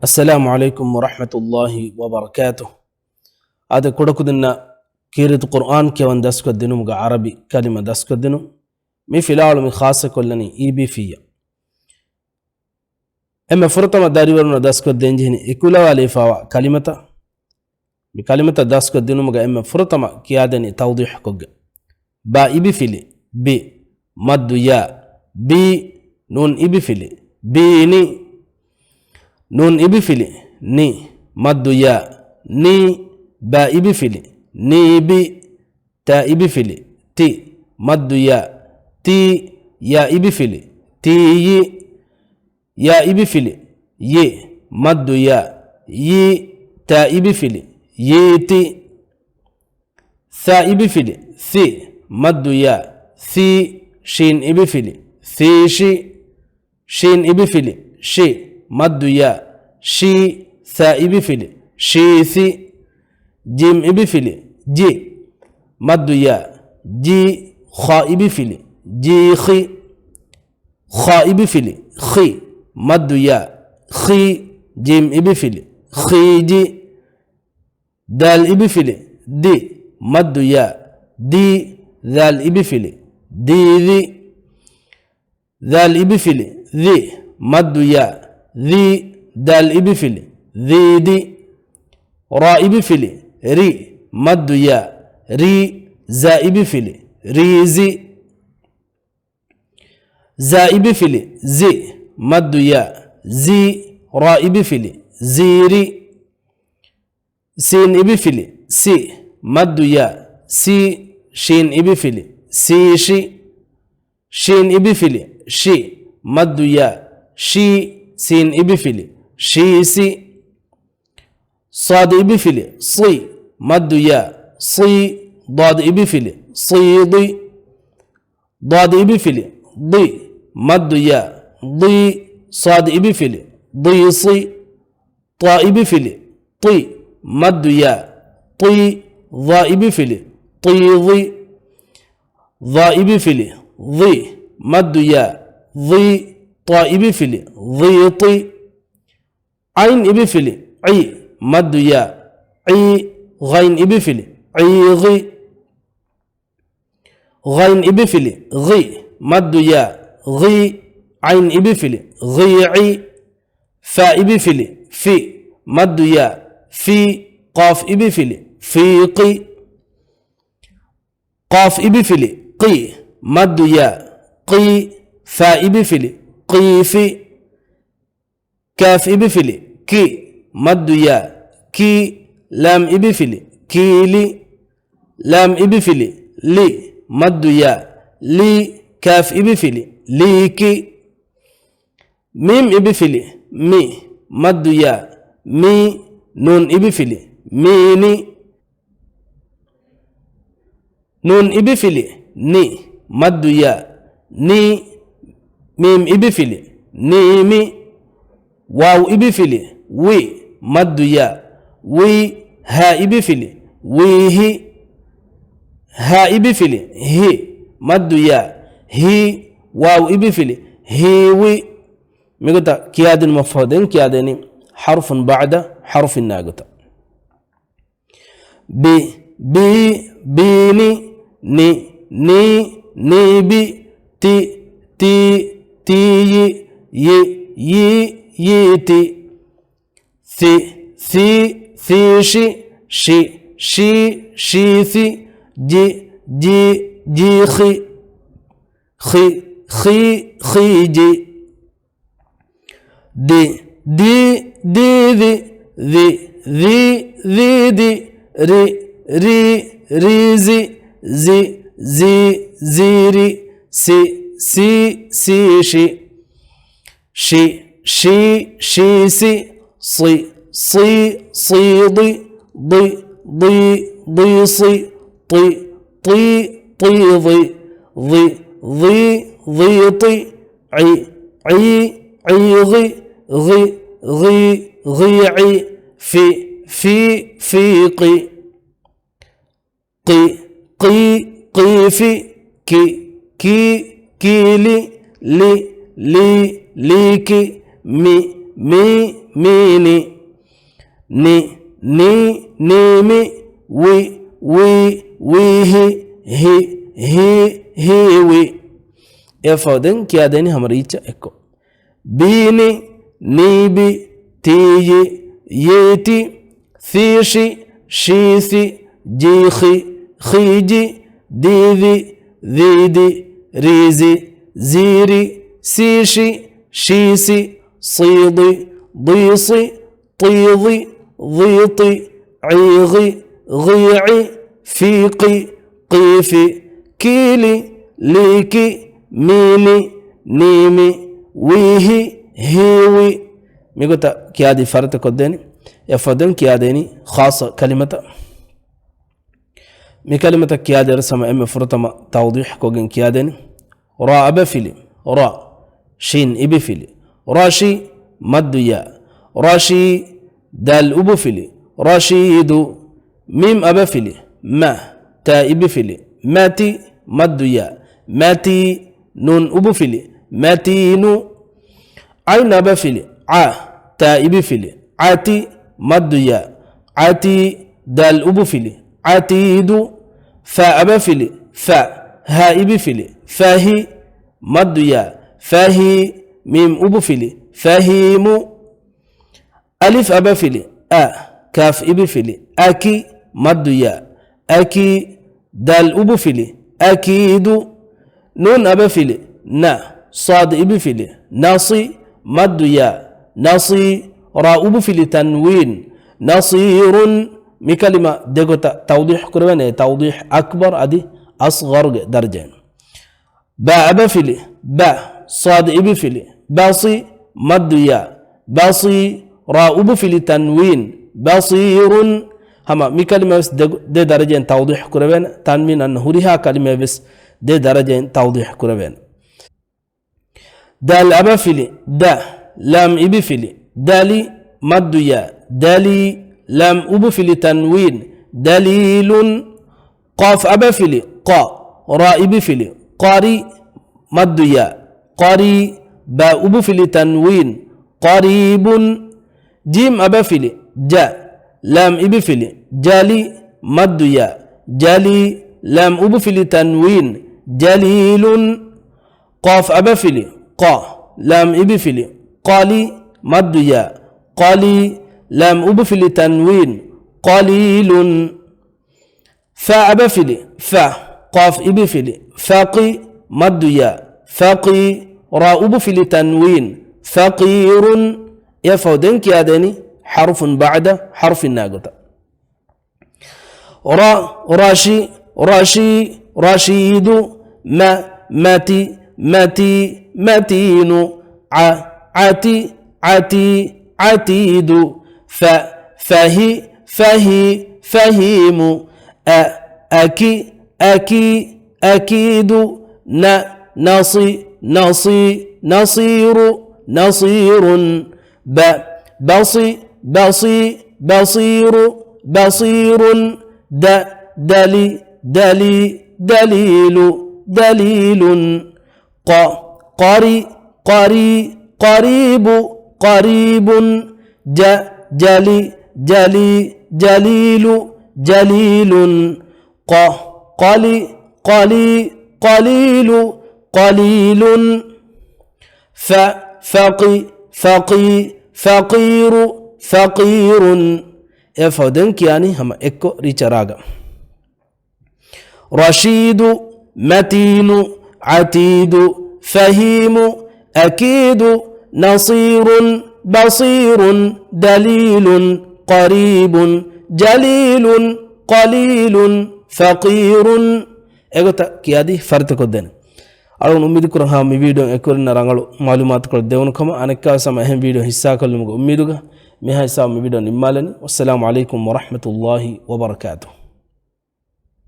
السلام عليكم ورحمة الله وبركاته. هذا كده كدنا كيرت القرآن كيوان داسكو الدنو مغا عربي كلمة داسكو الدنو مي في الأول من خاصة كلني إيبي فيا أما فرطة داري ورنا داسكو الدنجهني إكولا والي فاوا كلمة بكلمة داسكو الدنو مغا أما فرطة كيادني توضيح كوغ با إيبي فيلي بي مد يا بي نون إيبي فيلي بي نون إبي فيلي ني مد يا ني با إبي فيلي ني بي تا إبي فيلي تي مد يا تي يا إبي فيلي تي يا إبي فيلي ي مد يا ي تا إبي فيلي ي تي ثا إبي فيلي ثي مد يا ثي شين إبي فيلي ثي شي شين إبي فيلي شي مد يا شي ثا إبي فيلي شي ثي جيم إبي فيلي جي مد يا جي خا إبي فيلي جي خي خا إبي فيلي خي مد يا خي جيم إبي فيلي خي جي دال إبي فيلي دي مد يا دي ذال إبي فيلي دي ذي ذال إبي فيلي ذي مد يا ذي دال إبي فيلي ذي دي را إبي فيلي ري مد يا ري زا إبي فيلي ري زي زا إبي فيلي زي مد يا زي را إبي فيلي زيري سين إبي فيلي سي مد يا سي شين إبي فيلي سي شي شين إبي فيلي شي مد يا شي سين إبي فيلي شي سي صاد إبي فيلي صي مد يا صي ضاد إبي فيلي صي ضي ضاد إبي فيلي ضي مد يا ضي صاد إبي فيلي ضي صي طا إبي فيلي طي مد يا طي ضا إبي فيلي طي ضي ضا إبي فيلي ضي مد يا ضي طا إبي فيلي ضيطي عين إبي فيلي عي مد يا عي غين إبي فيلي عيغي غين إبي فيلي غي مد يا غي عين إبي فيلي غيعي فا إبي فيلي في مد يا في قاف إبي فيلي فيقي قاف إبي فيلي قي مد يا قي فا إبي فيلي قيفي كاف إبي فيلي كي مد يا كي لام إبي فيلي كيلي لام إبي فيلي لي مد يا لي كاف إبي فيلي ليكي ميم إبي فيلي مي مد يا مي نون إبي فيلي ميني نون إبي فيلي ني مد يا ني ميم إبي فيلي نيمي واو إبي فيلي وي مد يا وي ها إبي فيلي ويهي ها إبي فيلي هي مد يا هي واو إبي فيلي هيوي ميغتا كيادن مفردين كيادني حرف بعد حرف الناقطة بي بي بيني ني ني ني بي تي تي تي ي يتي ثي ثي ثيشي شي شي شيثي جي جي جيخي خي خي خيجي دي دي دي ذي ذي ذي دي ري ري ريزي زي زي زيري سي سي سيشي شي شي شيسي صي صي صيضي ضي ضي ضيصي طي طي طيضي ضي ضي ضيطي عي عي عيغي غي غي غيعي في فيقي قي قي قيفي كي كيلي لي ليكي مي ميني ني ني نيمي وي وي ويه هي وي يفودن كيادني همريتش اكو بيني نيبي تيجي يتي ثيشي شيثي جيخي خيجي ديذي ذيدي ريزي زيري سيشي شيسي صيدي ضيصي طيضي ضيطي عيغي غيعي فيقي قيفي كيلي ليكي ميني نيمي ويهي هيوي ميقوتا كيادي فرت كوديني يفضل كياديني خاصة كلمة مي كلمة كيادي رسم ام فرتما توضيح كوجن كياديني را أبفلي را شين إبفلي راشي مد يا راشي دال أبفلي راشيد ميم أبفلي ما تا إبفلي ماتي مد يا ماتي نون أبفلي ماتينو عين أبفلي ع تا إبفلي عاتي مد يا عاتي دال أبفلي عتيد فا أبفلي فا ها إبفلي فاهي مد يا فاهي ميم أبفلي فاهيم ألف أبفلي كاف إبفلي أكي مد يا أكي دال أبفلي أكيد نون أبفلي نا صاد إبفلي ناصي مد يا ناصي را أبفلي تنوين نصير مكلمة دقوتا توضيح كرواني توضيح أكبر أدي أصغر درجة با أبفلي با صاد إبفلي باصي مد يا باصي را أبفلي تنوين بصير هما مكلمة بس دي درجة توضيح كروان تنوين أنه ريها كلمة بس دي درجة توضيح كروان دال أبفلي دا لام إبفلي دالي مد يا دالي لام أبفلي تنوين دليل قاف أبفلي قا را إبفلي قاري مد يا قاري با أبفلي تنوين قريب جيم أبفلي جا لام إبفلي جالي مد يا جالي لام أبفلي تنوين جليل قاف أبفلي قا لام إبفلي قالي مد يا قالي لام أبفلي تنوين قليل فا أبفلي فا قاف إبفلي فاقي مد يا فاقي را أبفلي تنوين فقير يفودن كيادني حرف بعد حرف الناقطة را راشي راشي رشيد ما ماتي ماتي متين عتي عتي عتيد فهي فهي فهيم أكي أكي أكيد نصي نصي نصير نصير بصي بصي بصير بصير دلي دلي دليل دليل قري قري قريب قريب جلي جلي جليل جليل قلي قلي قليل قليل فقي فقي فقير فقير يفودنك يعني هم اكو ريچراغا رشيد متين عتيد فهيم أكيد نصير بصير دليل قريب جليل قليل فقير اغتا كيادي فرتكو دين أرون أميد كره هم فيديو أكورنا رانغلو معلومات كل دهون كم أنا كاسم أهم فيديو حصة كل مغ أميدوغا مها حصة فيديو نمالني والسلام عليكم ورحمة الله وبركاته.